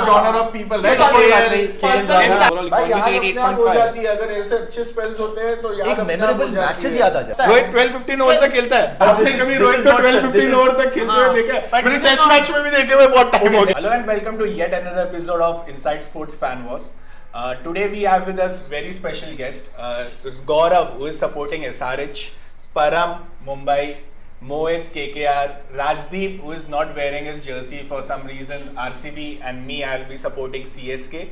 genre of people, right? भाई याद अपने आप हो जाती है अगर ऐसे अच्छे स्पेल्स होते हैं तो याद अपने आप हो जाती है। याद आ जाता है। रोहित 12-15 ओवर तक खेलता है। आपने कभी रोहित को 12-15 ओवर तक खेलते हुए देखा है? मैंने टेस्ट मैच में भी देखे हुए बहुत टाइम हो गया। Hello and welcome to yet another episode of Inside Sports Fan Wars. Today we have with us very special guest Gaurav, who is supporting SRH, Param, Mumbai, Mohit, KKR, Rajdeep, who is not wearing his jersey for some reason, RCB, and me, I'll be supporting CSK.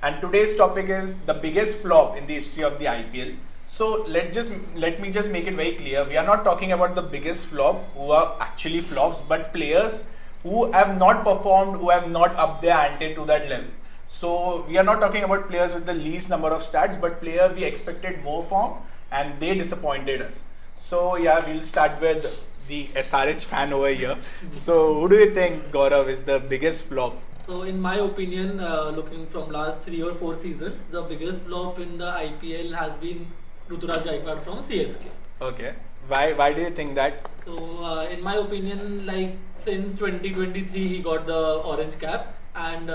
And today's topic is the biggest flop in the history of the IPL. So let me just make it very clear. We are not talking about the biggest flop who are actually flops, but players who have not performed, who have not upped their ante to that level. So we are not talking about players with the least number of stats, but players we expected more from and they disappointed us. So yeah, we'll start with the SRH fan over here. So who do you think, Gaurav, is the biggest flop? So in my opinion, looking from last 3 or 4 seasons, the biggest flop in the IPL has been Ruturaj Gaikwad from CSK. Okay. Why do you think that? So in my opinion, like since 2023 he got the orange cap and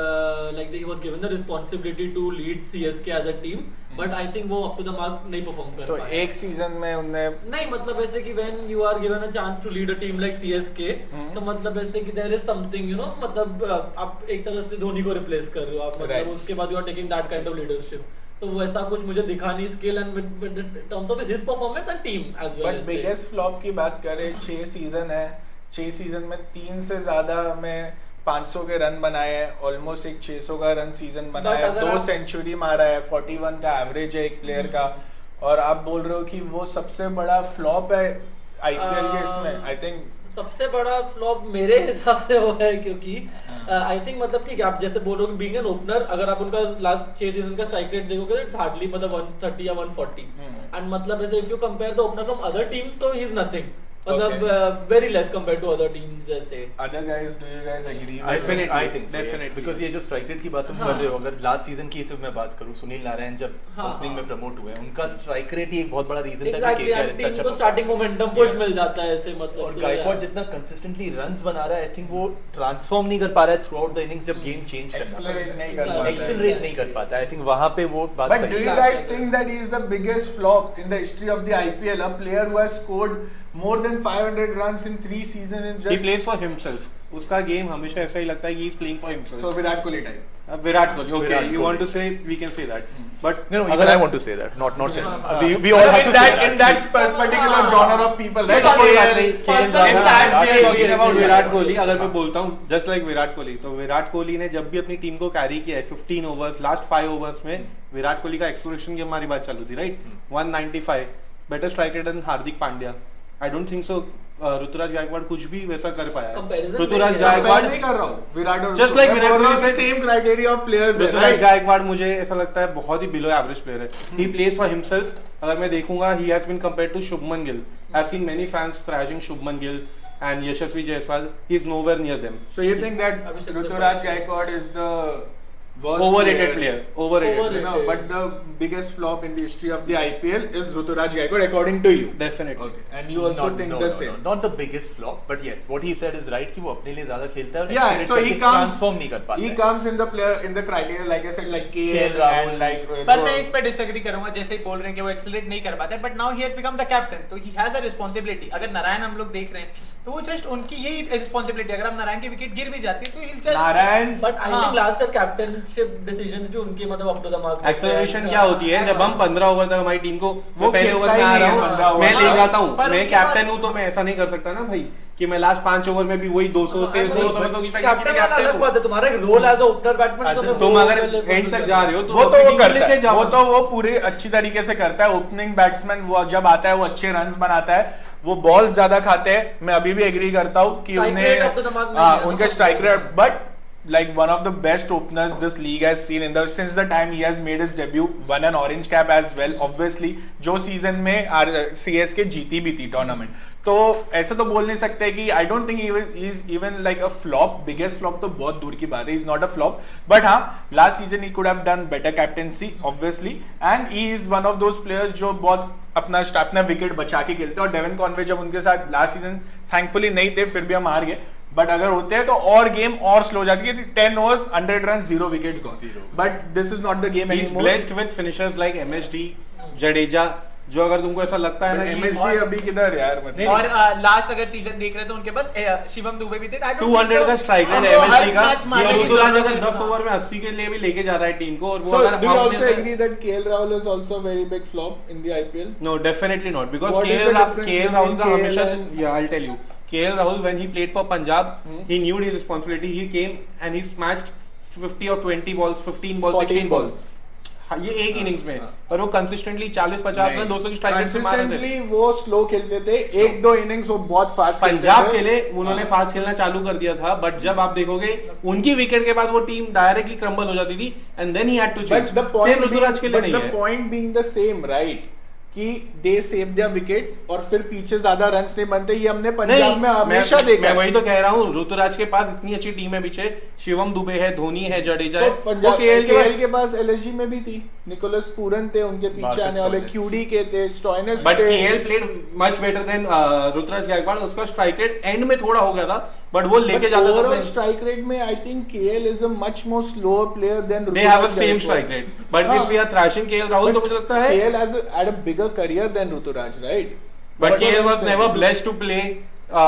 he was given the responsibility to lead CSK as a team. But I think वो up to the mark नहीं perform कर पाया। तो एक season में उनने नहीं मतलब ऐसे कि when you are given a chance to lead a team like CSK तो मतलब ऐसे कि there is something you know मतलब आप एक तरह से धोनी को replace कर रहे हो आप मतलब उसके बाद you are taking that kind of leadership तो वैसा कुछ मुझे दिखा नहीं skill and with terms of his performance and team as well। But biggest flop की बात करें 6 सीजन है 6 सीजन में 3 से ज्यादा में 500 के रन बनाए हैं ऑलमोस्ट एक 600 का रन सीजन बनाया है 2 सेंचुरी मारा है 41 का एवरेज है एक प्लेयर का और आप बोल रहे हो कि वो सबसे बड़ा फ्लॉप है आईपीएल के इसमें आई थिंक सबसे बड़ा फ्लॉप मेरे हिसाब से वो है क्योंकि आई थिंक मतलब ठीक है आप जैसे बोल रहे हो बीइंग एन ओपनर अगर आप उनका लास्ट 6 सीजन का स्ट्राइक रेट देखोगे तो हार्डली मतलब 130 या 140 एंड मतलब ऐसे if you compare the opener from other teams तो ही इज नथिंग मतलब very less compared to other teams जैसे other guys do you guys agree I think so, definitely because ये जो स्ट्राइक रेट की बात तुम कर रहे हो अगर लास्ट सीजन की सिर्फ मैं बात करूं सुनील नारायण जब ओपनिंग में प्रमोट हुए उनका स्ट्राइक रेट ही एक बहुत बड़ा रीजन था कि केकेआर इतना अच्छा स्टार्टिंग मोमेंटम पुश मिल जाता है ऐसे मतलब और गायकवाड जितना कंसिस्टेंटली रन्स बना रहा है आई थिंक वो ट्रांसफॉर्म नहीं कर पा रहा है थ्रू आउट द इनिंग्स जब गेम चेंज करना एक्सेलरेट नहीं कर पाता आई थिंक वहां पे वो बात सही है But do you guys think that he is the biggest flop in the history of the IPL, a player who has scored more than 500 runs in 3 seasons in just he plays for himself उसका game हमेशा ऐसा ही लगता है कि he is playing for himself so Virat Kohli type Virat Kohli okay you want to say we can say that but no even I want to say that not we all have to say that in that particular genre of people right talking about Virat Kohli अगर मैं बोलता हूँ just like Virat Kohli तो विराट कोहली ने जब भी अपनी team को कैरी किया है 15 ओवर्स लास्ट 5 ओवर्स में विराट कोहली का एक्सप्लोरेशन की हमारी बात चालू थी right 195 better striker than Hardik Pandya I don't think so Ruturaj Gaikwad कुछ भी वैसा कर पाया है ऋतुराज गायकवाड़ नहीं कर रहा हूँ विराट और just like Virat Kohli same criteria of players है ऋतुराज गायकवाड़ मुझे ऐसा लगता है बहुत ही बिलो एवरेज प्लेयर है he plays for himself अगर मैं देखूंगा he has been compared to Shubman Gill I've seen many fans thrashing Shubman Gill and Yashasvi Jaiswal he is nowhere near them so you think that Rituraj Gaekwad is the overrated player. No, but the biggest flop in the history of the IPL is Ruturaj Gaikwad according to you. Definitely. Okay. And you also think the same. Not the biggest flop, but yes, what he said is right कि वो अपने लिए ज़्यादा खेलता है और yeah, so he comes transform नहीं कर पाता he comes in the player in the criteria like I said like KL and like पर मैं इस पे डिसएग्री करूंगा जैसे ही बोल रहे हैं कि वो एक्सेलरेट नहीं कर पाता है but now he has become the captain तो ही हैज अ रिस्पांसिबिलिटी अगर नारायण हम लोग देख रहे हैं तो वो जस्ट उनकी यही रिस्पांसिबिलिटी अगर हम नारायण की विकेट गिर भी जाती है तो ही just Narayan but I think last year captaincy decisions भी उनके मतलब up to the mark acceleration क्या होती है जब हम 15 ओवर तक हमारी टीम को वो पहले ओवर में आ रहा हूं मैं ले जाता हूं मैं कैप्टन हूं तो मैं ऐसा नहीं कर सकता ना भाई कि मैं लास्ट 5 ओवर में भी वही 200 से 200 की कैप्टन अलग बात है तुम्हारा role as a opener batsman तुम अगर एंड तक जा रहे हो वो तो वो करता है वो पूरे अच्छी तरीके से करता है ओपनिंग बैट्समैन वो जब आता है वो अच्छे रन्स बनाता है वो बॉल्स ज्यादा खाते हैं मैं अभी भी एग्री करता हूं कि उनके strike rate but like one of the best openers this league has seen in the since the time he has made his debut won an orange cap as well obviously जो season में CSK जीती भी थी tournament तो ऐसा तो बोल नहीं सकते कि I don't think he is even like a flop biggest flop तो बहुत दूर की बात है is not a flop but हाँ last season he could have done better captaincy obviously and he is one of those players जो बहुत अपना विकेट बचा के खेलते और डेविन कॉनवे जब उनके साथ लास्ट सीजन थैंकफुली नहीं थे फिर भी हम हार गए बट अगर होते हैं तो और गेम और स्लो जाती है. 10 overs 100 runs 0 wickets gone. But this is not the game He's anymore. blessed with finishers like MSD, Jadeja, जो अगर तुमको ऐसा लगता है ना कि MSD अभी किधर यार मतलब. और लास्ट अगर सीजन देख रहे तो उनके पास शिवम दुबे भी थे. 200 का स्ट्राइक रेट MSD का, और ऋतुराज अगर 10 ओवर में 80 के लिए भी लेके जा रहा है टीम को, और वो So अगर do you out also में agree that KL Rahul is also a very big flop in the IPL? No, definitely not, because What is the difference KL Rahul का between हमेशा, KL and- yeah, I'll tell you. KL Rahul, when he played for Punjab, he knew his responsibility. He came and he smashed 50 or 20 balls, 15 balls, 16 balls. हाँ, ये एक innings में, और वो consistently 40-50 में 200 की स्ट्राइक रेट से मार रहे थे. कंसिस्टेंटली वो स्लो खेलते थे. एक दो इनिंग्स वो बहुत फास्ट खेलते थे. पंजाब के लिए उन्होंने फास्ट खेलना चालू कर दिया था, बट जब आप देखोगे उनकी विकेट के बाद वो टीम डायरेक्टली क्रम्बल हो जाती थी, and then he had to change. But the point same Ruturaj के लिए being, नहीं but है. the point being the same, right? कि they save their wickets और फिर पीछे ज्यादा रन्स नहीं बनते. ये हमने पंजाब में हमेशा देखा. मैं वही तो कह रहा हूँ, ऋतुराज के पास इतनी अच्छी टीम है पीछे. शिवम दुबे है, धोनी है, जडेजा है. तो पंजाब KL KL के पास LSG में भी थी. निकोलस पूरन थे उनके पीछे आने वाले. QD के थे, स्टॉइनिस बट थे. KL played much better than Ruturaj Gaikwad. उसका स्ट्राइक रेट एंड में थोड़ा हो गया था, बट वो लेके जाता था. ओवरऑल स्ट्राइक रेट में I think KL is a much more slower player than They have a same strike rate, but if we are thrashing KL Rahul, तो मुझे लगता है KL had a bigger career than Ruturaj, right? But That's what KL I'm was saying. never blessed to play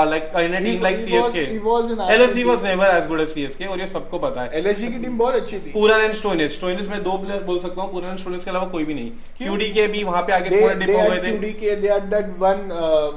like in a team like CSK. He was in LSG was never as good as CSK, और ये सबको पता है. LSG की team बहुत अच्छी थी. पूरन and Stoinis में दो प्लेयर बोल सकता हूँ. पूरन एंड स्टोइनिस के अलावा कोई भी नहीं. क्यों? QD के भी वहां पे आगे They थोड़ा डिप हो गए थे. QD के they had that one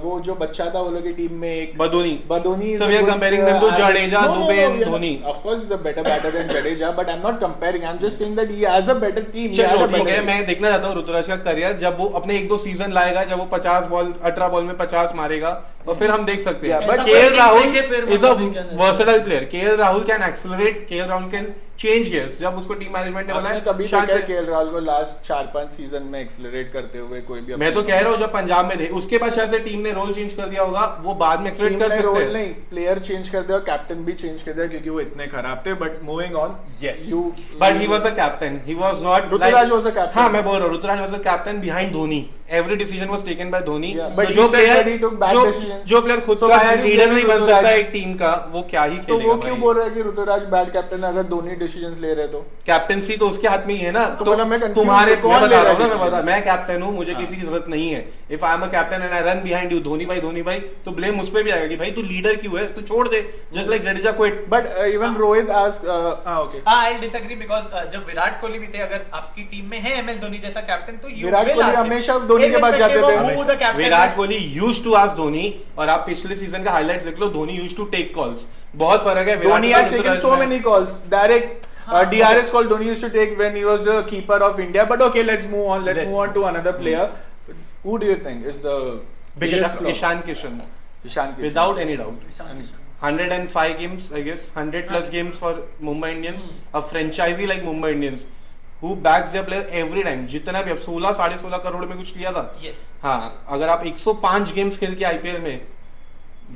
वो जो बच्चा था वो लोग की टीम में एक Badoni. Badoni. So we are comparing them to Jadeja, Dube and Dhoni. Of course, he's a better batter than Jadeja, but I'm not comparing. I'm just saying that he has a better team. He चलो had a ठीक better है, team. मैं देखना चाहता हूँ ऋतुराज का career जब वो अपने एक दो सीजन लाएगा, जब वो 18 बॉल में 50 मारेगा, और फिर हम देख सकते हैं. Yeah, but but KL Rahul देखे फिर is a मतलब we can- versatile player. KL Rahul can accelerate. KL Rahul can change gears. जब उसको टीम मैनेजमेंट ने आपने बोला कभी शायद देखा से- KL राहुल को लास्ट 4-5 सीजन में एक्सेलरेट करते हुए कोई भी? मैं तो कह रहा हूँ जब पंजाब में थे, उसके बाद शायद से टीम ने रोल चेंज कर दिया होगा, वो बाद में एक्सेलरेट कर सकते रोल हैं. नहीं, प्लेयर चेंज कर दिया, कैप्टन भी चेंज कर दिया क्योंकि वो इतने खराब थे. But moving on, Yes. You But he was a captain. He was not. Ruturaj was a captain. हाँ, मैं बोल रहा हूँ, Rituraj was a captain behind Dhoni. Every decision was taken by Dhoni. Yeah, तो but he जो said player that he took bad decisions. जो player खुद So का why are you leader blaming नहीं बन Ruturaj? सकता एक टीम का, वो क्या ही तो खेलेगा वो क्यों भाई? बोल रहा है कि ऋतुराज बैड कैप्टन है अगर धोनी डिसीजंस ले रहे तो? कैप्टनसी तो उसके हाथ में ही है ना. तो मतलब मैं confused तुम्हारे हूँ, कौन मैं ले बता रहा रहा हूँ है ना, मैं बता, decisions? मैं कैप्टन हूँ, मुझे किसी की जरूरत नहीं है. If I am a captain and I run behind you, Dhoni भाई, तो ब्लेम उस पे भी आएगा कि भाई तू लीडर क्यों है, तू छोड़ दे. Just like Jadeja quit. But even Rohit asked okay, हाँ, आई डिसएग्री बिकॉज़ जब विराट कोहली भी थे, अगर आपकी टीम में है MS धोनी जैसा कैप्टन, तो you Virat will Kohli ask him. हमेशा धोनी के पास जाते Irrespective थे. of who the captain Virat is. Kohli used to ask Dhoni, और आप पिछले सीजन का हाइलाइट्स देख लो, Dhoni used to take calls. बहुत फर्क है. विराट Dhoni और has taken ऋतुराज so में. many calls. Direct DRS call Dhoni used to take when he was the keeper of India. But okay, let's move on. Let's move on to another player. Who do you think is the biggest flop? Ishan Kishan, Ishan Kishan. without any doubt. 105 games, I guess, 100 plus games for Mumbai Indians. A franchisee like Mumbai Indians, who backs their player every time. जितना भी अब 16-16.5 करोड़ में कुछ लिया था. Yes. हाँ, अगर आप 105 गेम्स खेल के IPL में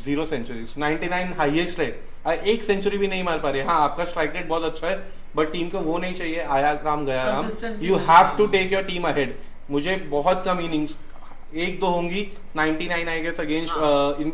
0 सेंचुरीज, 99 हाईएस्ट है, एक सेंचुरी भी नहीं मार पा रहे. हाँ, आपका स्ट्राइक रेट बहुत अच्छा है, बट टीम को वो नहीं चाहिए आया राम गया राम. Consistency यू नहीं हैव है. To take your team ahead. मुझे बहुत कम इनिंग्स, एक दो होंगी, 99 आई गेस अगेंस्ट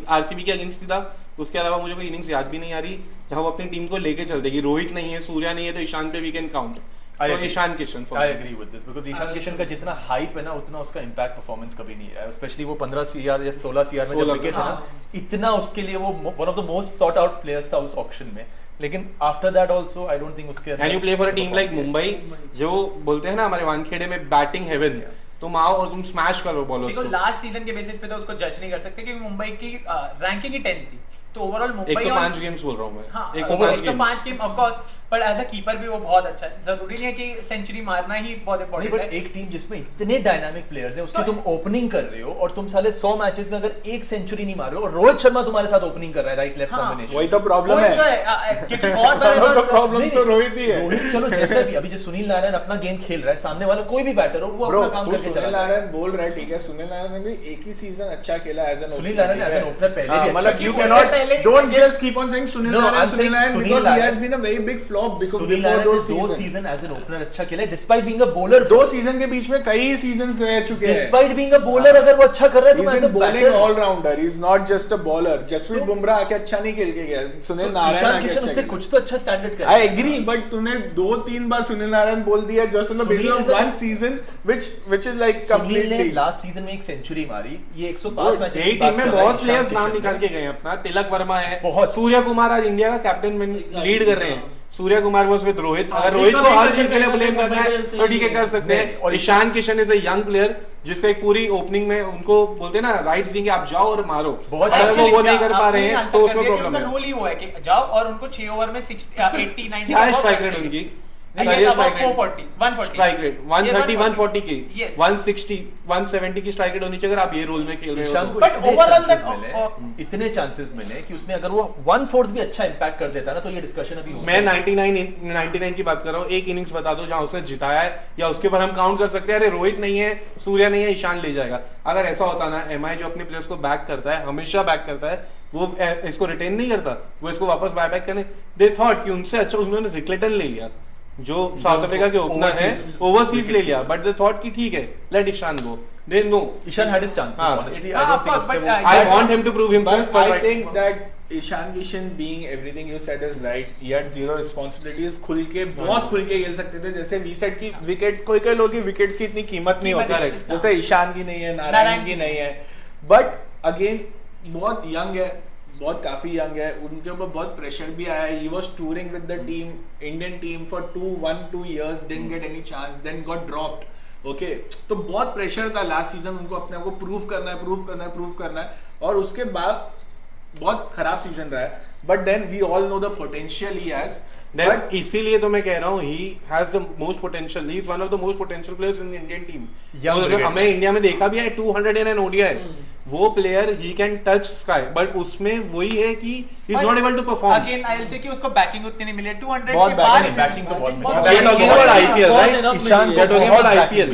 आरसीबी के अगेंस्ट था. उसके अलावा मुझे कोई इनिंग्स याद भी नहीं आ रही जहां वो अपनी टीम को लेके चल देगी. रोहित नहीं है, सूर्या नहीं है, तो ईशान पे वी कैन काउंट. तो Ishan Kishan I agree with this because Ishan Kishan का जितना हाइप है ना, उतना उसका इम्पैक्ट परफॉर्मेंस कभी नहीं रहा है. स्पेशली वो 15 CR या 16 CR में जब 16 विकेट था ना, इतना उसके लिए वो one of the most sort out players था उस ऑक्शन में. लेकिन after that also I don't think उसके and you play for a team like Mumbai, जो बोलते हैं ना हमारे वानखेड़े में बैटिंग हेवन. तुम आओ और तुम स्मैश करो बॉलर्स देखो, को. लास्ट सीजन के बेसिस पे तो उसको जज नहीं कर सकते क्योंकि मुंबई की रैंकिंग ही 10 थी. तो ओवरऑल मुंबई 105 गेम्स बोल रहा हूँ मैं. हाँ, 105 game of course, but as a keeper भी वो बहुत अच्छा है. जरूरी नहीं है कि सेंचुरी मारना ही बहुत नहीं, इंपॉर्टेंट बट है. एक टीम जिसमें इतने डायनामिक प्लेयर्स हैं, उसकी तो- तुम ओपनिंग कर रहे हो और तुम साले 100 मैचेस में अगर एक सेंचुरी नहीं मार रहे हो, और रोहित शर्मा तुम्हारे साथ ओपनिंग कर रहा है राइट लेफ्ट हाँ, कॉम्बिनेशन. वही तो प्रॉब्लम वही तो है. है, क्योंकि बहुत बार तो ऐसा- प्रॉब्लम नहीं, तो रोहित ही है. रोहित चलो जैसे भी, अभी जो सुनील नारायण अपना गेम खेल रहा है, सामने वाला कोई भी बैटर हो वो ब्रो, अपना काम तू करके सुनील चला जाए. नारायण बोल रहा है, ठीक है. सुनील नारायण ने भी एक ही सीजन अच्छा खेला as an Sunil Narine as an opener पहले भी अच्छा मतलब खेला. you उससे cannot पहले- don't just keep on saying Sunil No, Narine, I'm saying Sunil Narine, Sunil because he Narine. has been a very big flop flop because Sunil before Narayan those ने 2 seasons. Season as an opener अच्छा खेला despite being a bowler 2 season के बीच में कई seasons रह चुके हैं. डिस्पाइट बीइंग अ बॉलर अगर वो अच्छा कर रहा है तो He's as a a bowling batter all-rounder. He's not just a bowler. Jasprit Bumrah आके अच्छा नहीं खेल के गया. सुनील नारायण ईशान आके किशन अच्छा उससे खेला. कुछ तो अच्छा स्टैंडर्ड कर I agree, but तूने 2-3 बार सुनील नारायण बोल दिया just on the basis of one season, which is like Sunil ने completely. लास्ट सीजन में एक सेंचुरी मारी ये 105 मैचेस यही टीम में बहुत प्लेयर्स नाम निकाल के गए हैं अपना. तिलक वर्मा है, बहुत. सूर्य कुमार आज इंडिया का कैप्टन में लीड कर रहे हैं. Surya Kumar was with Rohit. अगर हार्दिक रोहित का को भी हर करियर चीज के लिए का ब्लेम करना है करियर तो ठीक है कर सकते नहीं, हैं. और और Ishan Kishan is a young player जिसका एक पूरी ओपनिंग में उनको बोलते हैं ना राइट्स देंगे आप जाओ और मारो. बहुत अगर actually वो नहीं कर पा रहे हैं तो उसमें प्रॉब्लम है. रोल ही वो है कि जाओ और उनको 6 ओवर में 80 90 क्या है स्ट्राइक रेट उनकी? ये Career about strike rate. 440 140 strike rate 130 140 की Yes. 160 170 की स्ट्राइक रेट होनी चाहिए अगर आप ये रोल में खेल रहे ईशान हो को तो. But इतने overall chances that- मिले, इतने चांसेस मिले कि उसमें अगर वो 1/4 भी अच्छा इंपैक्ट कर देता ना तो ये डिस्कशन अभी होता मैं है. 99 की बात कर रहा हूँ. एक इनिंग्स बता दो जहां उसने जिताया है या उसके ऊपर हम काउंट कर सकते हैं अरे रोहित नहीं है सूर्या नहीं है ईशान ले जाएगा. अगर ऐसा होता ना एमआई जो अपने प्लेयर्स को बैक करता है हमेशा बैक करता है वो इसको रिटेन नहीं करता वो इसको वापस बाय बैक करने. दे थॉट कि उनसे अच्छा उन्होंने रिक्लेटन ले लिया जो साउथ अफ्रीका के ओपनर है ओवरसीज ले लिया बट दे थॉट कि ठीक है let Ishan go. They know Ishan had his chances हाँ. honestly हाँ, I don't of think course, उसने but, वो I want him to prove himself. But I right think now. that Ishan Kishan being everything you said is right. He had zero responsibilities. खुल के बहुत खुल के खेल सकते थे. जैसे वी सेट की विकेट्स कोई कोई लोग की विकेट्स की इतनी कीमत नहीं होती. Correct. जैसे ईशान की नहीं है नारायण की नहीं है. बट अगेन बहुत यंग है बहुत काफी यंग है. उनके ऊपर बहुत प्रेशर भी आया है. He was touring with the team Indian team for 2 years didn't get any chance then got dropped. Okay तो बहुत प्रेशर था लास्ट सीजन. उनको अपने आप को प्रूव करना है और उसके बाद बहुत खराब सीजन रहा है. But then we all know the potential he has. But इसीलिए तो मैं कह रहा हूँ he has the most potential. He is one of the most potential players in the Indian team. Young तो brigade. हमें इंडिया में देखा भी है 200 in an ODI. वो player he can touch sky. But उसमें वही है कि he is not able to perform. Again I will say कि उसको बैकिंग उतनी नहीं मिली 200 बहुत के बाद बैकिंग तो बहुत बहुत मिली. We are talking about IPL, right? Ishan We are talking about IPL.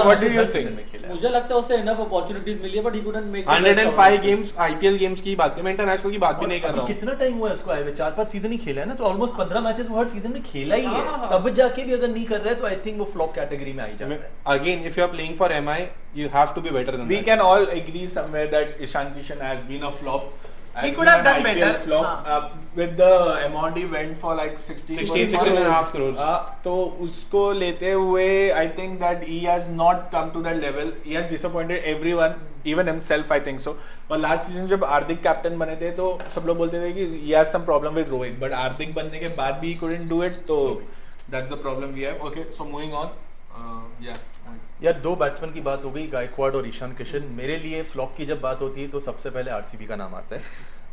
What do you think? मुझे लगता है उससे इनफ अपॉर्चुनिटीज मिली है but he couldn't make 105 games IPL games की बात मैं इंटरनेशनल की बात भी नहीं कर रहा हूँ. कितना टाइम हुआ है उसको आए हुए 4-5 सीजन ही खेला है ना तो ऑलमोस्ट 15 मैचेस वो हर सीजन में खेला ही है. हाँ. तब जाके भी अगर नहीं कर रहा है तो आई थिंक वो फ्लॉप कैटेगरी में आ ही जाता है. Again, if you are playing for MI, you have to be better than We that. can all agree somewhere that Ishan Kishan has been a flop. Has He been could have an done IPL better. Flop. हाँ. With the amount he went for like 16.5 crores. तो उसको लेते हुए I think that he has not come to that level. He has disappointed everyone, even himself I think so. और last season जब हार्दिक captain बने थे तो सब लोग बोलते थे कि he has some problem with Rohit, but हार्दिक बनने के बाद भी he couldn't do it. तो that's the problem we have. Okay, so moving on. Yeah. यार दो बैट्समैन की बात हो गई गायकवाड और ईशान किशन. मेरे लिए फ्लॉप की जब बात होती है तो सबसे पहले आरसीबी का नाम आता है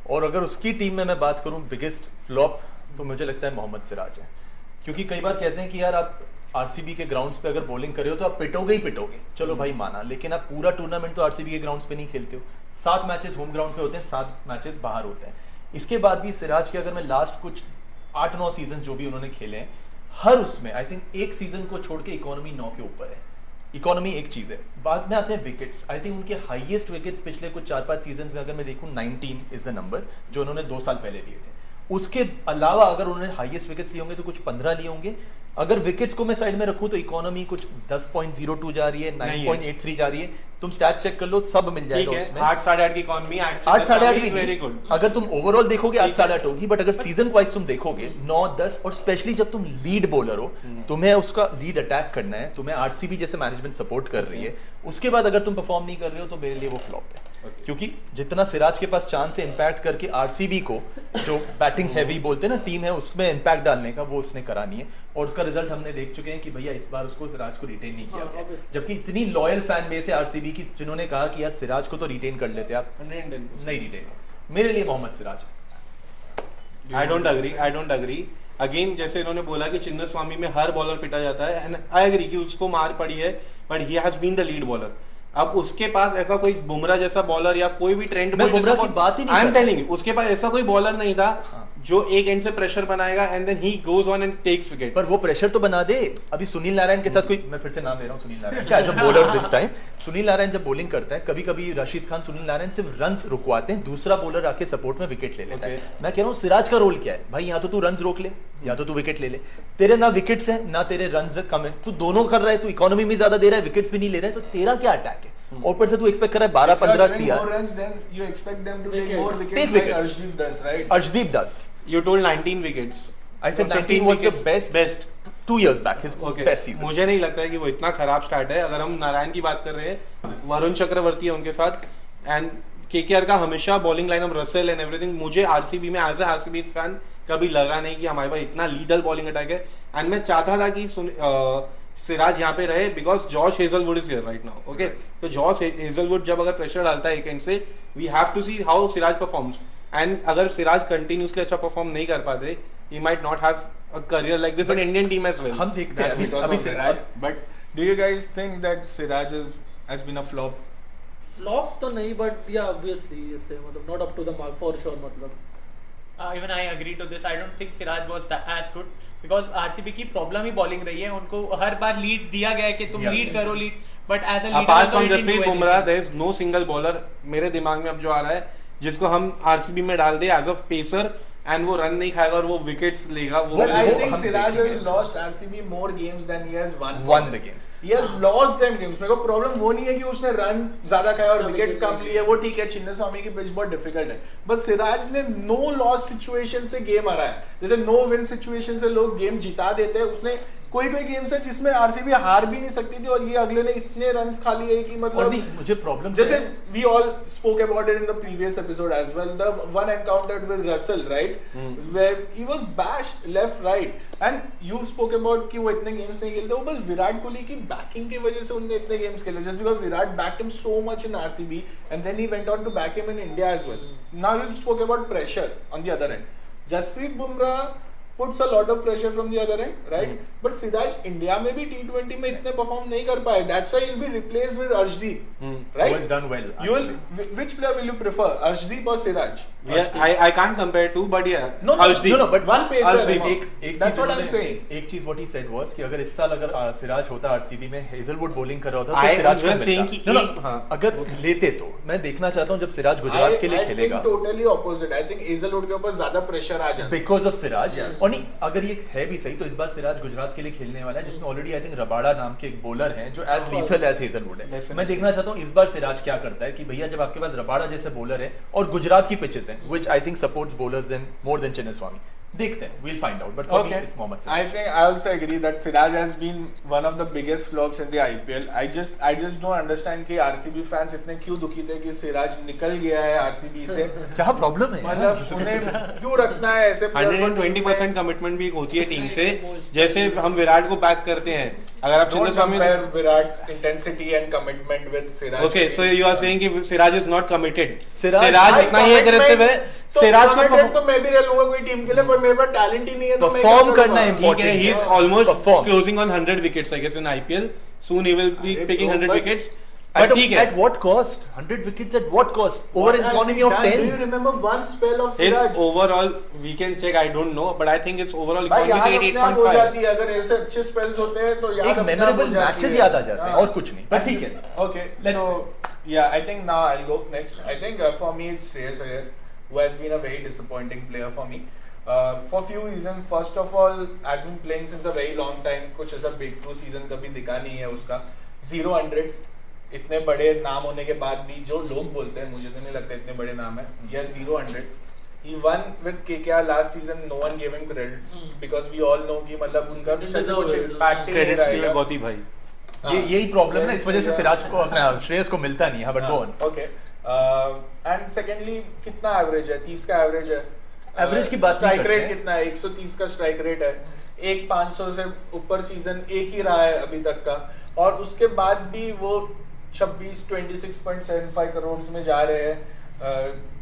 और अगर उसकी टीम में मैं बात करूं बिगेस्ट फ्लॉप तो मुझे लगता है मोहम्मद सिराज है. क्योंकि कई बार कहते हैं कि यार आप आरसीबी के ग्राउंड्स पे अगर बॉलिंग कर रहे हो तो आप पिटोगे ही पिटोगे. चलो भाई माना, लेकिन आप पूरा टूर्नामेंट तो आरसीबी के ग्राउंड्स पे नहीं खेलते हो. 7 मैचेस होम ग्राउंड पे होते हैं, 7 मैचेस बाहर होते हैं. इसके बाद भी सिराज के अगर मैं लास्ट कुछ 8-9 सीजन जो भी उन्होंने खेले हैं हर उसमें आई थिंक एक सीजन को छोड़ के इकोनॉमी 9 के ऊपर है. इकोनॉमी एक चीज है. बाद में आते हैं विकेट्स. आई थिंक उनके हाईएस्ट विकेट्स पिछले कुछ 4-5 सीजन में अगर मैं देखूं 19 इज द नंबर जो उन्होंने 2 साल पहले लिए थे. उसके अलावा अगर उन्होंने हाईएस्ट विकेट्स लिए होंगे तो कुछ 15 लिए होंगे. अगर विकेट्स को मैं साइड में रखूं तो इकोनॉमी कुछ 10.02 जा रही है, 9.83 जा रही है. तुम स्टैट्स चेक कर लो, सब मिल जाएगा उसमें. 8-8.5 की इकोनॉमी 8-8.5 भी वेरी नहीं. गुड. अगर तुम ओवरऑल देखोगे 8-8.5 होगी, बट अगर सीजन वाइज तुम देखोगे 9-10 और स्पेशली जब तुम लीड बॉलर हो तुम्हें उसका लीड अटैक करना है, तुम्हें आरसीबी जैसे मैनेजमेंट सपोर्ट कर रही है, उसके बाद अगर तुम परफॉर्म नहीं कर रहे हो तो मेरे लिए वो फ्लॉप है. क्योंकि जितना सिराज के पास चांस है इंपैक्ट करके आरसीबी को जो बैटिंग हैवी बोलते हैं ना टीम है उसमें इंपैक्ट डालने का, वो उसने करा नहीं है. और उसका रिजल्ट हमने देख चुके हैं कि भैया इस बार उसको सिराज को रिटेन नहीं किया गया. जबकि इतनी लॉयल फैन बेस है आरसीबी की जिन्होंने कहा कि यार सिराज को तो रिटेन कर लेते आप, नहीं रिटेन. मेरे लिए Mohammed Siraj. I don't agree. Again जैसे इन्होंने बोला कि चिन्ना स्वामी में हर बॉलर पिटा जाता है एंड आई एग्री कि उसको मार पड़ी है but he has been the lead bowler. अब उसके पास ऐसा कोई बुमराह जैसा बॉलर या कोई भी ट्रेंड मैं बुमराह की बात ही नहीं आई एम कर रहा. टेलिंग उसके पास ऐसा कोई बॉलर नहीं था जो एक एंड से प्रेशर बनाएगा and then he goes on and takes wicket. पर वो प्रेशर तो बना दे। अभी सुनील नारायण के साथ कोई, मैं फिर से नाम ले रहा हूँ Sunil Narine as a bowler this time, Sunil Narine जब बॉलिंग करता है कभी कभी राशिद खान सुनील नारायण सिर्फ रन्स रुकवाते हैं, दूसरा बॉलर आके सपोर्ट में विकेट ले लेता है। मैं कह रहा हूँ सिराज का रोल क्या है भाई, या तो तू रन्स रोक ले या तो तू विकेट ले ले। तेरे ना विकेट्स हैं ना तेरे रन्स कम है, तू दोनों कर रहा है, तू इकोनॉमी में ज्यादा दे रहा है, विकेट्स भी नहीं ले रहा है, तो तेरा क्या अटैक है? और ऊपर से तू एक्सपेक्ट कर रहा है 12-15 CR. Take wickets. Arshdeep does. You told 19 wickets. I said 19 was the best 2 years back, his best season. मुझे नहीं लगता है कि वो इतना खराब स्टार्ट है। अगर हम नारायण की बात कर रहे हैं, वरुण चक्रवर्ती है उनके साथ, एंड केकेआर का हमेशा bowling lineup Russell and everything, मुझे आरसीबी में एज ए आरसीबी फैन कभी लगा नहीं कि हमारे पास इतना लीडल बॉलिंग अटैक है। एंड मैं चाहता था कि सिराज यहाँ पे रहे because Josh Hazlewood is here right now. Okay, तो जॉश हेजलवुड जब अगर प्रेशर डालता है एक एंड से, we have to see how Siraj performs, and अगर सिराज कंटिन्यूसली अच्छा परफॉर्म नहीं कर पाते, he might not have a career like this in Indian team as well. हम देखते हैं अभी Siraj. But do you guys think that Siraj has been a flop? Flop तो नहीं, बट या ऑब्वियसली इससे मतलब not up to the mark for sure. मतलब Even I agree to this. I don't think Siraj was as good because RCB की problem ही bowling रही है। उनको हर बार lead दिया गया है कि तुम लीड करो lead, but as a leader apart from Jasprit Bumrah there is no single bowler मेरे दिमाग में अब जो आ रहा है जिसको हम आरसीबी में डाल दे एज अ पेसर एंड वो रन नहीं खाएगा और वो विकेट्स लेगा। वो But I think Siraj has lost RCB more games than he has won the games. He has lost them games. मेरे को प्रॉब्लम वो नहीं है कि उसने रन ज्यादा खाया और विकेट्स कम लिए, वो ठीक है, चिन्नस्वामी की पिच बहुत डिफिकल्ट है, बट सिराज ने नो लॉस सिचुएशन से गेम हराया है। जैसे नो विन सिचुएशन से लोग गेम जिता देते हैं, उसने कोई गेम्स है जिसमें आरसीबी हार भी नहीं सकती थी और ये अगले ने इतने रन्स खा लिए कि मतलब मुझे प्रॉब्लम जैसे we all spoke about it in the previous episode as well, the one encounter with Russell right, where he was bashed left right, and you spoke about कि वो इतने गेम्स नहीं खेलते, वो बस विराट कोहली की बैकिंग की वजह से उन्होंने इतने गेम्स खेले, just because Virat backed him so much in RCB and then he went on to back him in India as well. Now you spoke about pressure on the other end, Jasprit Bumrah puts a lot of pressure from the other end, right? But Siraj India में भी T20 में इतने perform नहीं कर पाए. That's why he'll be replaced with Arshdeep, right? Who has done well. You will, which player will you prefer, Arshdeep or Siraj? Yeah, I can't compare two, but yeah. No, Arshdeep. No, but one pacer. Arshdeep. एक That's what I'm saying. एक चीज what he said was कि अगर इस साल अगर सिराज होता RCB में, हेजलवुड बॉलिंग कर रहा होता तो सिराज को मिलता। अगर लेते तो मैं देखना चाहता हूँ जब सिराज गुजरात के लिए खेलेगा। I think totally opposite. I think Hazlewood के ऊपर ज्यादा प्रेशर आ जाता है because of सिराज। और नहीं, अगर ये है भी सही तो इस बार सिराज गुजरात के लिए खेलने वाला है, जिसमें ऑलरेडी आई थिंक रबाड़ा नाम के एक बॉलर हैं जो एज लीथल एज हेजलवुड है। मैं देखना चाहता हूँ इस बार सिराज क्या करता है कि भैया जब आपके पास रबाड़ा जैसे बॉलर है और गुजरात की पिचेस हैं which I think supports bowlers then more than Chinnaswamy. देखते हैं, we'll find out, but for me it's Mohammad Siraj. I think I also agree that Siraj has been one of the biggest flops in the IPL. I just don't understand कि RCB fans इतने क्यों दुखी थे कि सिराज निकल गया है RCB से। क्या प्रॉब्लम है? मतलब उन्हें क्यों रखना है ऐसे? 120% कमिटमेंट भी होती है टीम से, जैसे हम विराट को बैक करते हैं। अगर आप Chinnaswamy Virat's intensity and commitment with Siraj. Okay, so you are saying कि Siraj is not committed. Siraj इतना ही aggressive है। सिराज का तो मैं भी रह लूंगा कोई टीम के लिए, पर मेरे पास टैलेंट ही नहीं है तो मैं परफॉर्म करना है ठीक है। He is almost closing on 100 wickets I guess in IPL. Soon he will be picking 100 wickets. But at what cost? 100 wickets at what cost? Over an economy of 10. Do you remember one spell of Siraj? His overall, we can check, I don't know, but I think its overall भाई economy is याद अपने आप हो 8.5. जाती है, अगर ऐसे अच्छे स्पेल्स होते हैं तो याद एक अपने आप मेमोरेबल हो जाती मैचेस है। याद आ जाते हैं और कुछ नहीं, पर ठीक है। Okay, Let's so yeah, I think now I'll go next. I think for me it's Shreyas Iyer, who has been a very disappointing player for me. For few reasons. First of all, has been playing since a very long time. कुछ ऐसा breakthrough season कभी दिखा नहीं है उसका। 0 hundreds, इतने बड़े नाम होने के बाद भी जो लोग बोलते हैं, मुझे तो नहीं लगता इतने बड़े नाम है। Yes, 0 hundreds. He won with KKR last season. No one gave him credits because we all know कि मतलब उनका सच कुछ impact ही नहीं Credits के लिए रहेगा। बहुत ही भाई। यही प्रॉब्लम है, इस वजह से सिराज को अपना श्रेयस को मिलता नहीं है। But go on. Okay, and secondly कितना एवरेज है? 30 का एवरेज है। एवरेज की बात स्ट्राइक रेट कितना है? 130 का स्ट्राइक रेट है। एक 500 से ऊपर सीजन एक ही रहा है अभी तक का, और उसके बाद भी वो 26.75 करोड़ में जा रहे हैं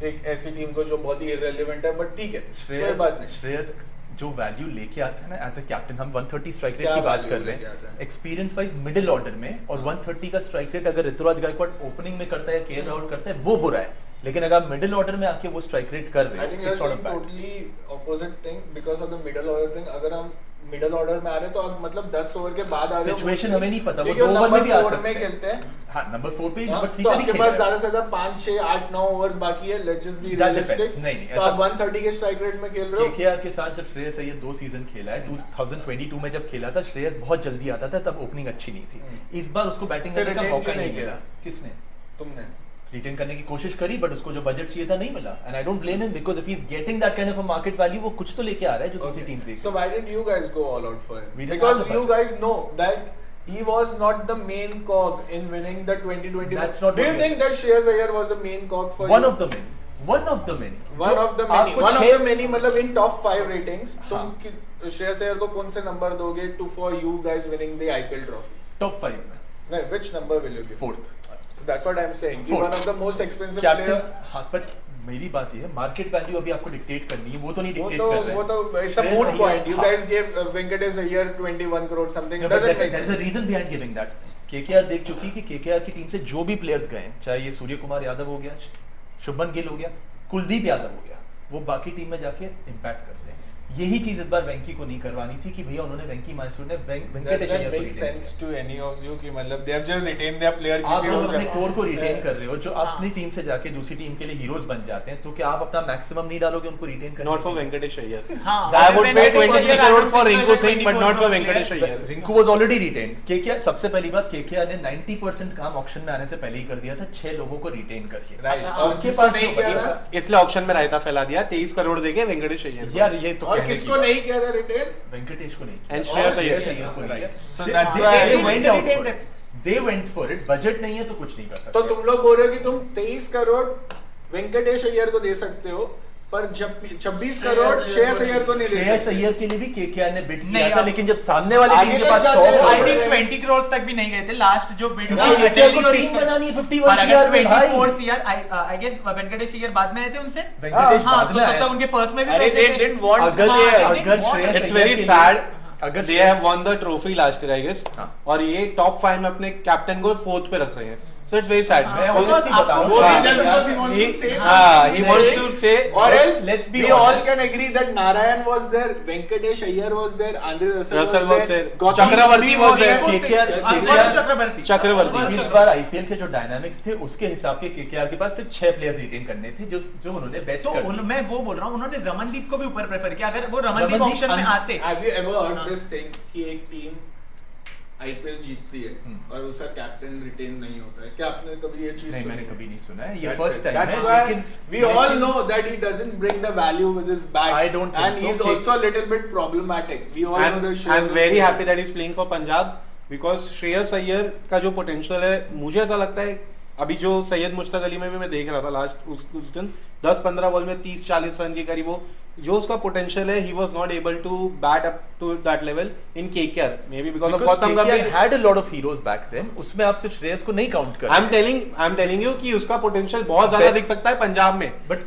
एक ऐसी टीम को जो बहुत ही इररिलेवेंट है। बट ठीक है, कोई बात नहीं। श्रेयस जो वैल्यू लेके आता है ना एज अ कैप्टन, हम 130 स्ट्राइक रेट की बात कर रहे हैं एक्सपीरियंस वाइज मिडिल ऑर्डर में, और 130 का स्ट्राइक रेट अगर ऋतुराज गायकवाड ओपनिंग में करता है, केएल राहुल करता है, वो बुरा है। लेकिन अगर आप मिडिल ऑर्डर में आके वो स्ट्राइक रेट कर रहे I हो, think you're it's not a saying bad. totally opposite thing because of the middle order thing. अगर हम मिडिल ऑर्डर में आ रहे हैं तो अब मतलब 10 ओवर के बाद आ रहे हैं Situation हमें नहीं पता, वो क्योंकि 2 ओवर में भी आ नंबर 4 सकते में हैं। खेलते हैं हाँ, नंबर 4 पे हाँ, नंबर 3 तो पे भी आपके खेल पास रहा ज्यादा है। से ज्यादा 5 6 8 9 ओवर्स बाकी है, let's just be That depends. Realistic. नहीं, तो ऐसा- आप 130 के स्ट्राइक रेट में खेल रहे हो। केकेआर के साथ जब श्रेयस अय्यर 2 सीजन खेला है, 2022 में जब खेला था, श्रेयस बहुत जल्दी आता था, तब ओपनिंग अच्छी नहीं थी। इस बार उसको बैटिंग फिर करने का retain मौका क्यों नहीं नहीं मिला। किया? किसने? तुमने रिटेन करने की कोशिश करी, बट उसको जो बजट चाहिए था नहीं मिला। And I don't blame him because if he is getting that kind of a market value, वो कुछ तो लेके आ रहा है जो दूसरी टीम से। So why did you guys go all out for him? We didn't Because have the you budget. guys know that he was not the main cog in winning the 2020. That's not Do you what we- think that Shreyas Iyer was the main cog for One you? of the many. One of the many. One जो of the many. आपको One of छह- the many मतलब in top 5 ratings हाँ. तुम श्रेयस अय्यर को कौन से number दोगे to for you guys winning the IPL trophy? Top 5 में No, which number will you give? 4th So that's what I'm saying. He's Fourth. one of the most expensive captain. players. हाँ, but मेरी बात ये है, market value अभी आपको dictate करनी है, वो तो नहीं वो डिक्टेट तो कर रहे हैं। it's a Shreyas moot Iyer- point. You हाँ. guys gave Venkatesh Iyer 21 crore something. No, It but doesn't make there is a sense. reason behind giving that. KKR देख चुकी कि केकेआर की टीम से जो भी प्लेयर्स गए, चाहे ये सूर्य कुमार यादव हो गया, शुभमन गिल हो गया, कुलदीप यादव हो गया, वो बाकी टीम में जाके इम्पैक्ट करते हैं। यही चीज इस बार वेंकी को नहीं करवानी थी कि भैया उन्होंने वेंकी मैसूर ने वेंकटेश Does that अय्यर को make retain sense किया। to any of you कि मतलब they have just retained their player आप क्योंकि जब वो अपने कोर को रिटेन Yeah. कर रहे हो, जो अपनी टीम से जाके दूसरी टीम के लिए हीरोज बन जाते हैं, तो क्या आप अपना मैक्सिमम नहीं डालोगे उनको रिटेन करने Not for के लिए? Venkatesh Iyer. हाँ, I would pay Venkatesh 20 Iyer, I crore don't for think Rinku so Singh, but not for 24 Venkatesh player. Iyer. Rinku was already retained. KKR सबसे पहली बात, केकेआर ने 90% काम ऑक्शन में आने से पहले ही कर दिया था, 6 लोगों को रिटेन करके। Right. हाँ, और उनके किसको पास नहीं जो किया बचा- था? इसलिए ऑक्शन में रायता फैला दिया, 23 करोड़ देके वेंकटेश अय्यर को। यार ये तो और कहने की किसको बात। नहीं किया था रिटेन? वेंकटेश को नहीं किया। And श्रेयस और अय्यर को नहीं किया। So They- that's they- why- they went out They for it. They went for it. Budget नहीं है तो कुछ नहीं कर सकते। तो तुम लोग बोल रहे हो कि तुम 23 करोड़ वेंकटेश अय्यर को दे सकते हो, पर जब 26 करोड़ श्रेयस अय्यर को नहीं दे श्रेयस सकते। अय्यर के लिए भी केकेआर ने बिड किया नहीं, था, अब- लेकिन जब सामने वाली आगे टीम के तक पास जाते 100 हैं, करोड़ आई है, थिंक 20 करोड़ तक भी नहीं गए थे लास्ट जो बिड क्योंकि केकेआर को टीम बनानी है 51 और अगर CR में भाई। 24 CR I guess Venkatesh Iyer बाद में आए थे उनसे। वेंकटेश हाँ, बाद तो में तब आया। तक उनके पर्स में भी अरे पैसे they थे। didn't want अगर Shreyas. अगर श्रेयस It's अय्यर very के लिए- sad. अगर They Shreyas- have won the trophy last year, I guess. हाँ. और ये टॉप 5 में अपने कैप्टन को 4th पे रख रहे हैं. So it's very sad. मैं हाँ, honestly बता रहा हूँ, वो हाँ. just because he wants to say हाँ, something. he wants to say. Or else, let's be we all honest. can agree that Narayan was there, Venkatesh Iyer was there, Andre Russell was there, Gautam Chakravarti Gambhir was there. KKR Varun Chakravarthy चक्रवर्ती. इस बार IPL के जो dynamics थे, उसके हिसाब के KKR के पास सिर्फ 6 players retain करने थे, जो उन्होंने बेस्ट तो कर दिए। मैं वो बोल रहा हूँ, उन्होंने रमनदीप को भी ऊपर प्रेफर किया। अगर वो रमनदीप रमनदीप ऑप्शन में आते Have you ever heard हाँ. this thing कि एक टीम आईपीएल जीतती है और उसका कैप्टन रिटेन नहीं होता है? क्या आपने कभी ये चीज नहीं, सुनी? मैंने कभी नहीं सुना है, ये That's first it. Time That's है, why लेकिन we all know that he doesn't bring the value with his bat. I don't think and so. he's also a little bit problematic. We all know the I'm very happy that he's playing for Punjab because Shreyas Iyer का जो potential है, मुझे ऐसा लगता है अभी जो सैयद मुश्ताक अली में भी मैं देख रहा था लास्ट उस दिन 10-15 बॉल में 30-40 रन के करीब, वो जो उसका पोटेंशियल है, he was not able to bat up to that level in KKR maybe because of because Gautam KKR गंभीर. had a lot of heroes back then, उसमें आप सिर्फ श्रेयस को नहीं काउंट कर I'm telling you कि उसका पोटेंशियल बहुत ज्यादा दिख सकता है पंजाब में. बट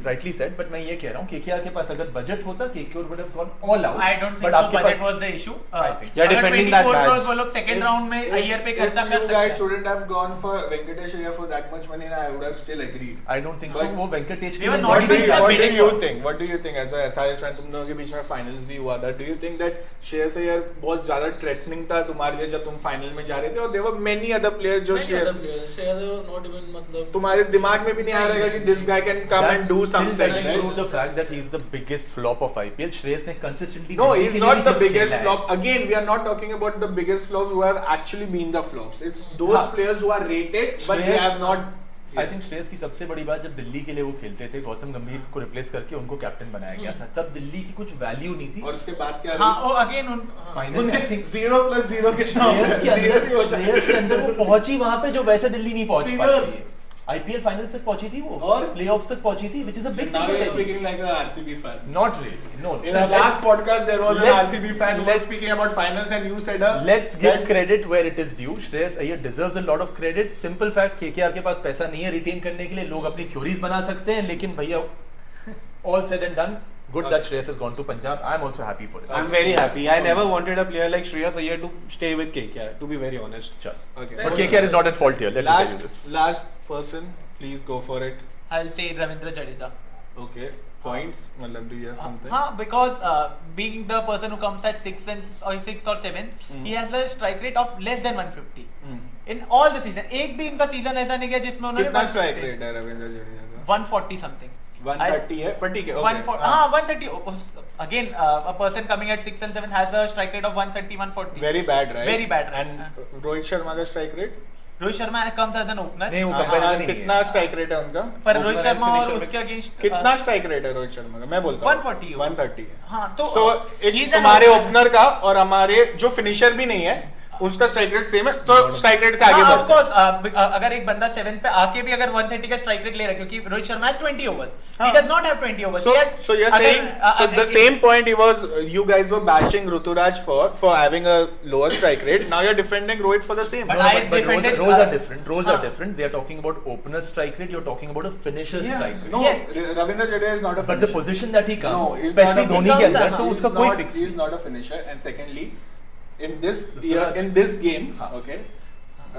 राइटली सेड, बट मैं ये कह रहा हूँ केकेआर के पास अगर बजट होता, KKR would have gone all out. I don't But think आपके बजट पास- was the issue. I think so. You're defending that badge. वो लोग सेकंड राउंड में अय्यर पे खर्चा If कर you सकते guys हैं। shouldn't have gone for Venkatesh Iyer for that much money, I would have still agreed. I don't think so. But- वो Venkatesh They were लिए not नहीं even था। the What do bidding you war. think? What do you think? as a SRS fan, तुम दोनों के बीच में finals भी हुआ था. Do you think that Shreyas Iyer बहुत ज्यादा threatening था तुम्हारे लिए जब तुम फाइनल में जा रहे थे? और there were many other players जो Shreyas Shreyas was not even मतलब तुम्हारे दिमाग में भी नहीं आ रहा कि this guy can come That and do still something. doesn't right? prove the fact that he is the biggest flop of IPL. Shreyas ने consistently No, दिल्ली he's के लिए not भी the जब biggest खेला है- flop. Again, we are not talking about the biggest flops who have actually been the flops. It's those हाँ. players who are rated, but they Shreyas- have not. I think Shreyas की सबसे बड़ी बात, जब दिल्ली के लिए वो खेलते थे, गौतम गंभीर को रिप्लेस करके उनको कैप्टन बनाया गया था, तब दिल्ली की कुछ वैल्यू नहीं थी। और उसके बाद क्या? हाँ, वो अगेन उन फाइनल में उन्हें 0 + 0 कितना होता है? श्रेयस के Zero ही अंदर होता है। श्रेयस के अंदर वो पहुंची वहां पे जो वैसे दिल्ली नहीं पहुंच Zero. पाती है। आईपीएल फाइनल्स तक पहुंची थी वो, और प्लेऑफ्स तक पहुंची थी, which is a big Now thing you're for Delhi. speaking like a RCB fan. Not really, no. In our last podcast, there was an Let's- RCB fan who was speaking about finals, and you said, Let's give that- credit where it is due. Shreyas Iyer deserves a lot of credit. Simple fact, KKR के पास पैसा नहीं है retain करने के लिए, लोग अपनी theories बना सकते हैं, लेकिन भैया all said and done, good that Shreyas has gone to Punjab. I'm also happy for it. I'm very happy. I never wanted a player like Shreyas Iyer to stay with KKR, to be very honest. Sure. Okay. But KKR is not at fault here. Let me tell you this. Last person, please go for it. I'll say Ravindra Jadeja. Okay, points. मतलब do you have something? हाँ, because being the person who comes at 6th or 7th, he has a strike rate of less than 150 in all the season. एक भी इनका season ऐसा नहीं गया जिसमें उन्होंने कितना strike rate है रविंद्र जडेजा का? 140 something. 130 है, पर ठीक है. Okay. हाँ, 130. Again, a person coming at 6 and 7 has a strike rate of 130, 140. Very bad, right? Very bad, right? And Rohit Sharma का strike rate? Rohit Sharma comes as an opener. नहीं, वो हाँ, comparison नहीं कितना है। strike rate है उनका? पर रोहित Opener शर्मा and और finisher उसके अगेंस्ट कितना strike rate है रोहित शर्मा का? मैं बोलता हूँ 140 130 है. हाँ, तो So एक he's an तुम्हारे opener. ओपनर का और हमारे जो फिनिशर भी नहीं है उसका स्ट्राइक रेट सेम है, तो स्ट्राइक रेट से आगे हाँ, of बढ़ते हैं. course, अगर एक बंदा 7 पे आके भी अगर 130 का स्ट्राइक रेट ले रहा है क्योंकि रोहित शर्मा has 20 overs. हाँ. He does not have 20 overs. So, He has- so you're अगर- saying so the same point you guys were bashing Ruturaj for having a lower strike rate. Now you're defending Rohit for the same. But No, I but defended- roles are different. Roles are हाँ. different. We are talking about opener strike rate. You're talking about a finisher strike rate. No, Yes. Ravindra Jadeja is not a But the finisher. position that he No, comes, he's especially not a Dhoni के finisher. अंदर, तो He's उसका कोई not- fix He's not a finisher. And secondly, in this game, okay,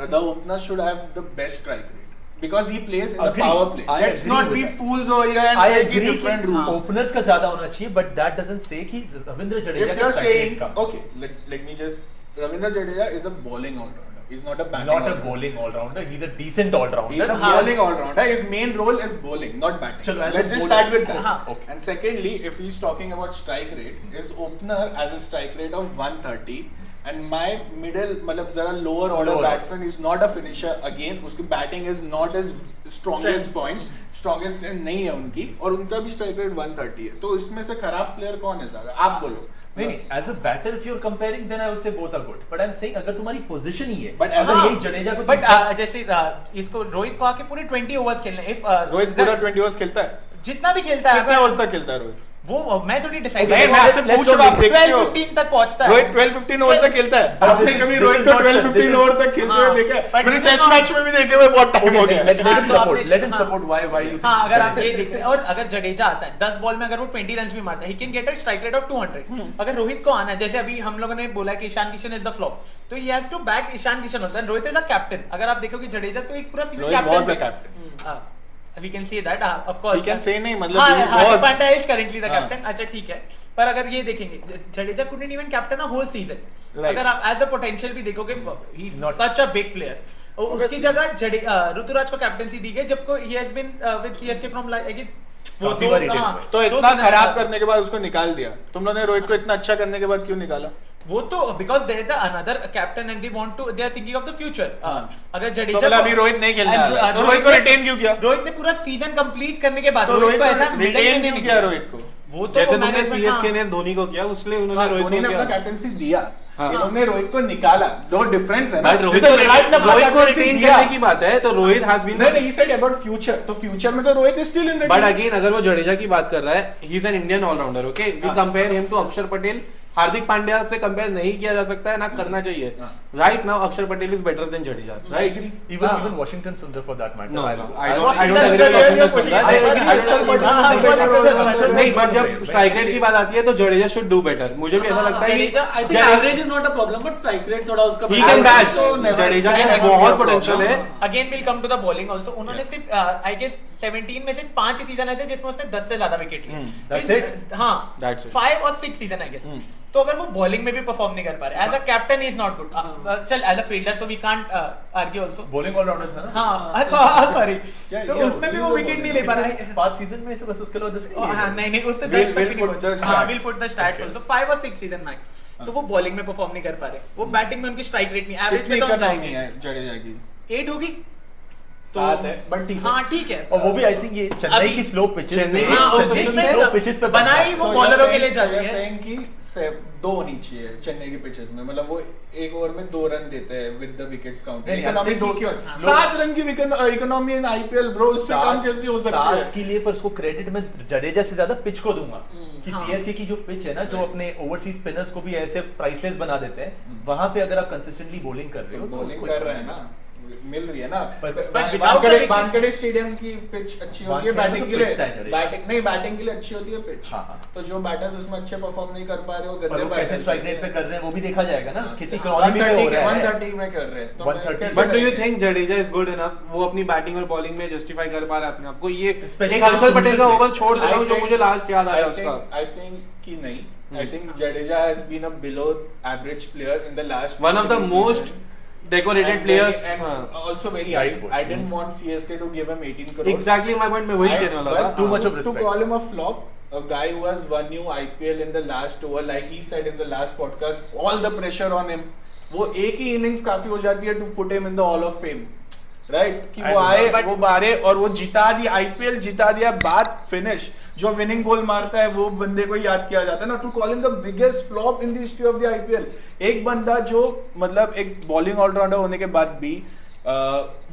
the opener should have the best strike rate because he plays in Agree. the power play. I Let's agree not with be that. fools over here and I say कि agree different कि rule. openers का ज्यादा होना चाहिए, but that doesn't say कि Ravindra Jadeja If का you're strike rate saying, come. okay, let me just, Ravindra Jadeja is a bowling all-rounder. He's not a batting Not a all-rounder. bowling all-rounder. He's a decent all-rounder. He's a bowling all-rounder. His main role is bowling, not batting. Chalo, as a Let's just bowler- start with that. हाँ. Okay. And secondly, if he's talking about strike rate, his opener has a strike rate of 130. And my middle, मतलब जरा lower order Lower. batsman is not a finisher again. उसकी batting is not his strongest point. Strongest नहीं है उनकी और उनका भी strike rate 130 है. तो इसमें से खराब player कौन है ज़्यादा? आप बोलो. नहीं नहीं, as a batter if you're comparing then I would say both are good. But I'm saying अगर तुम्हारी position ही है, But as अगर a- यही जडेजा को But जैसे इसको रोहित को आके पूरे 20 ओवर्स खेलने if रोहित पूरा 20 overs खेलता है. जितना भी खेलता है कितने overs तक खेलता है रोहित? वो मैं थोड़ी डिसाइड Okay, मैं आपसे let's पूछ रहा हूँ, आप देखते हो? 12-15 तक पहुंचता है रोहित 12-15 ओवर तक खेलता है. But आपने this is- कभी this रोहित is को not- 12-15 this is- ओवर तक खेलते हुए हाँ, देखा है? but मैंने this is test not- match में भी देखे हुए बहुत टाइम हो Okay, गया. let him तो support. आपने- Let him हाँ. support why you think हाँ, अगर आप Jadeja ये is देखते हैं और अगर जडेजा आता है 10 बॉल में अगर वो 20 रन भी मारता है he can get a strike rate of 200. अगर रोहित को आना है जैसे अभी हम लोगों ने बोला कि Ishan Kishan is the flop तो he has to back Ishan Kishan होता है. Rohit is a captain. अगर आप देखोगे जडेजा तो एक पूरा सीजन Rohit was a captain. captain. We can say that of course. He can say नहीं, मतलब हाँ, he Hardik was. Pandya is currently the हाँ. captain. अच्छा ठीक है. पर अगर ये देखेंगे Jadeja couldn't even captain a whole season. Right. अगर आप एज अ पोटेंशियल भी देखोगे he is Not- such a big player. और उसकी जगह ऋतुराज को कैप्टनसी दी गई जबको he has been with CSK from like I guess काफी बार retain हुए. तो इतना खराब करने के बाद उसको निकाल दिया. तुम लोगों ने रोहित को इतना अच्छा करने के बाद क्यों निकाला? वो तो because there is another captain and they want to they are thinking of the future. अगर तो जडेजा मतलब अभी रोहित नहीं खेलने आ रहा है. तो रोहित को रिटेन क्यों किया? रोहित ने पूरा सीजन कंप्लीट करने के बाद तो रोहित को को ऐसा middle में रिटेन नहीं क्यों किया. किया रोहित को? वो तो जैसे तुमने management, सीएसके हाँ. ने धोनी को किया उसलिए उन्होंने रोहित धोनी को ने अपना किया. कैप्टनसी दिया. हाँ. इन्होंने रोहित को निकाला. दो डिफरेंस है ना. But रोहित जैसे विराट ने अपना रोहित को captaincy रिटेन दिया. करने की बात है तो रोहित हैज बीन. नहीं नहीं, he said about future. तो फ्यूचर में तो Rohit is still in the but team. Again अगर वो जडेजा की बात कर रहा है he is an Indian allrounder. Okay we हाँ. Compare him to Akshar Patel. Hardik Pandya से कंपेयर नहीं किया जा सकता है ना करना चाहिए. हाँ. राइट नाउ अक्षर Patel is better than Jadeja. I right. agree. even Washington Sundar for that matter. No, I no, will- I don't Washington agree with Sundar, Washington Sundar. I agree with Sundar, but हाँ, he's better Washington over Sundar. Sundar. नहीं but जब strike rate की बात आती है तो Jadeja should do better. मुझे भी ऐसा लगता है जडेजा, I कि think average is not a problem, but strike rate थोड़ा उसका ही can bash. So never- Jadeja never में be a बहुत problem. पोटेंशियल है. Again will come to the bowling also. उन्होंने सिर्फ आई गेस 17 में से 5 ही सीजन ऐसे जिसमें उसने 10 से ज्यादा विकेट लिए. That's it? हाँ. That's it. 5 और 6 सीजन आई गेस. तो अगर वो बॉलिंग में भी परफॉर्म नहीं कर पा रहे as a captain is not good. चल एज अ फील्डर तो we can't argue also. bowling all-rounder था ना? हाँ सॉरी. तो ये उसमें भी वो विकेट नहीं ले पा रहा है. 5 सीजन में से बस उसके अलावा 10 हाँ नहीं उससे We'll- 10 तक we'll भी नहीं put the पहुंचे. हाँ stats. Will put the stats also 5 और 6 सीजन में. तो वो बॉलिंग में परफॉर्म नहीं कर पा रहे. वो बैटिंग में उनकी स्ट्राइक रेट नहीं एवरेज कितनी पे तो हम इकोनॉमी जाएंगे. है जडेजा की? 8 होगी. 7 है, but ठीक है. हाँ ठीक है. और वो भी आई थिंक ये चेन्नई अभी- की स्लो पिचेस चेन्नई पे हाँ, चेन्नई जिस की पे स्लो पिचेस पे बनाई वो So बॉलरों you're के लिए saying- जाती so you're है. saying कि 2 होनी चाहिए चेन्नई की पिचेस में. मतलब वो एक ओवर में 2 रन देते हैं with the wickets counted. नहीं, इकोनॉमी I'm 2 saying क्यों? slow- 7 रन की इकोनॉमी इन आईपीएल ब्रो, उससे कम कैसे हो सकती है? 7 के लिए पर उसको क्रेडिट मैं जडेजा से ज्यादा पिच को दूंगा कि हाँ. सीएसके की जो पिच है ना जो अपने ओवरसीज स्पिनर्स को भी ऐसे प्राइसलेस बना देते हैं वहां पे अगर आप कंसिस्टेंटली बॉलिंग कर रहे हो तो बॉलिंग उसको कर रहे हैं ना. मिल रही है ना। but without the wicket- Wankhede stadium की पिच अच्छी होती है वानखेड़े बैटिंग में के तो लिए, पिचता है जडेजा। बैटिंग के लिए अच्छी होती है पिच। हाँ। तो जो बैटर्स उसमें अच्छे परफॉर्म नहीं कर पा रहे हो, पर गंदे वो कैसे batters स्ट्राइक रेट खेलते पे हैं। कर रहे हैं वो भी देखा जाएगा ना, हाँ। किसी इकोनॉमी में हो रहा है 130 में कर रहे हैं, तो 130 कैसे बट डू यू करेंगे? Think Jadeja is good enough? वो अपनी बैटिंग और बॉलिंग में जस्टिफाई कर पा रहा है अपने आप को? ये Especially एक हर्षल पटेल का crucial ओवर place. छोड़ देता हूँ जो मुझे लास्ट याद आया उसका। I think कि नहीं, I think Jadeja has been a below average player in the last One of the 2-3 most seasons. decorated And players. very- and हाँ. also very Right high. word. I didn't want CSK to give him 18 crores. Exactly my point, मैं वही कहने वाला था। Too much of To respect. call him a flop, a guy who has won you IPL in the last over, like he said in the last podcast, all the pressure on him. वो एक ही innings काफी हो जाती है to put him in the Hall of Fame. Right कि I वो don't आए know, but- वो मारे और वो जिता दी आईपीएल, जिता दिया, बात फिनिश। जो विनिंग गोल मारता है वो बंदे को याद किया जाता है ना, to call him the biggest flop in the history of the IPL. एक बंदा जो मतलब एक बॉलिंग ऑलराउंडर होने के बाद भी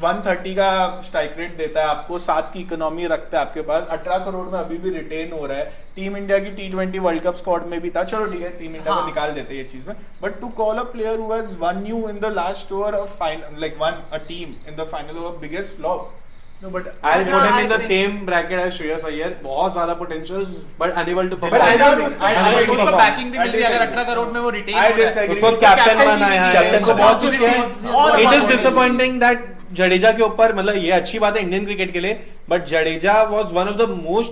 130 का स्ट्राइक रेट देता है आपको, 7 की इकोनॉमी रखता है आपके पास, 18 करोड़ में अभी भी रिटेन हो रहा है। टीम इंडिया की T20 वर्ल्ड कप स्क्वाड में भी था, चलो ठीक है टीम इंडिया को हाँ। निकाल देते हैं ये चीज में, but to call a player who has won you in the last over of final, like won a team in the final over, biggest flop. No, but I'll put him in the I think- same bracket as Shreyas Iyer. बहुत ज्यादा potential, but unable to But perform. I don't think- I उसको don't- banking भी I मिल रही है, अगर disagree. 18 crore में वो retain I disagree. उसको कैप्टन बनाया है, Captain उसको को बहुत कुछ बहुत किया बहुत है। It is बहुत disappointing that जडेजा के ऊपर, मतलब ये अच्छी बात है इंडियन क्रिकेट के लिए, but Jadeja was one of the most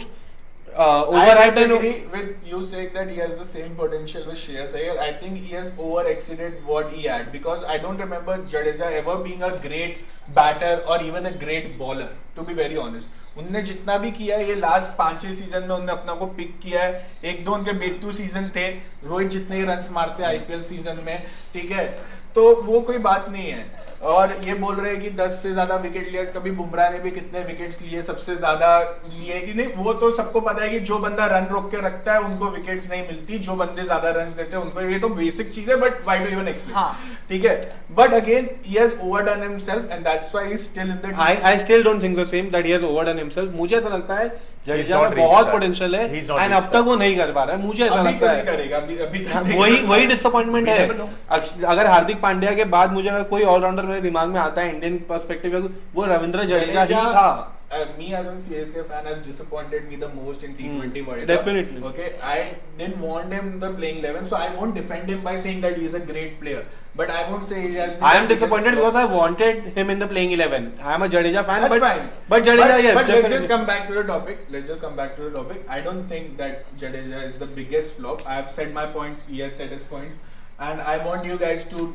I overhyped and disagree with you saying that he has the same potential with Shreyas Iyer. I think he has over exceeded what he had, because I don't remember Jadeja ever being a great batter or even a great bowler, to be very honest. उनने जितना भी किया है ये last 5-6 season में उनने अपना को पिक किया है। एक दो उनके बेटू सीजन थे, रोहित जितने ही रन्स मारते हैं आईपीएल सीजन में, ठीक है, तो वो कोई बात नहीं है। और ये बोल रहे हैं कि 10 से ज्यादा विकेट लिया, कभी बुमराह ने भी कितने विकेट्स लिए, सबसे ज्यादा लिए कि नहीं, वो तो सबको पता है कि जो बंदा रन रोक के रखता है उनको विकेट्स नहीं मिलती, जो बंदे ज्यादा रन देते हैं उनको, ये तो बेसिक चीज है, but why do even explain, हाँ। ठीक है। But again he has overdone himself and that's why he is still in the I still don't think the same that he has overdone himself. मुझे ऐसा लगता है Jadeja not में reached बहुत that. Potential है He's not एंड अब reached तक वो नहीं कर पा रहा है, मुझे ऐसा अभी लगता नहीं है। करेगा, अभी तक नहीं वही कर वही पा- डिसअपॉइंटमेंट We है। never know. अगर हार्दिक पांड्या के बाद मुझे अगर कोई ऑलराउंडर मेरे दिमाग में आता है इंडियन पर्सपेक्टिव में, वो रविंद्र जडेजा ही था। Me as a CSK fan has disappointed me the most in T20 World Cup. Definitely. Okay, I didn't want him in the playing 11, so I won't defend him by saying that he is a great player. But I won't say he has. Been I the am biggest disappointed flop. because I wanted him in the playing 11. I am a Jadeja fan, That's but fine. but Jadeja, yes, But let's definitely. just come back to the topic. I don't think that Jadeja is the biggest flop. I have said my points. He has said his points, and I want you guys to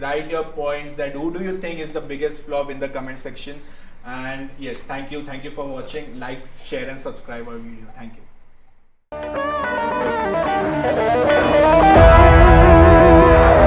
write your points. That who do you think is the biggest flop in the comment section? And yes, thank you for watching. Like, share, and subscribe our video. Thank you.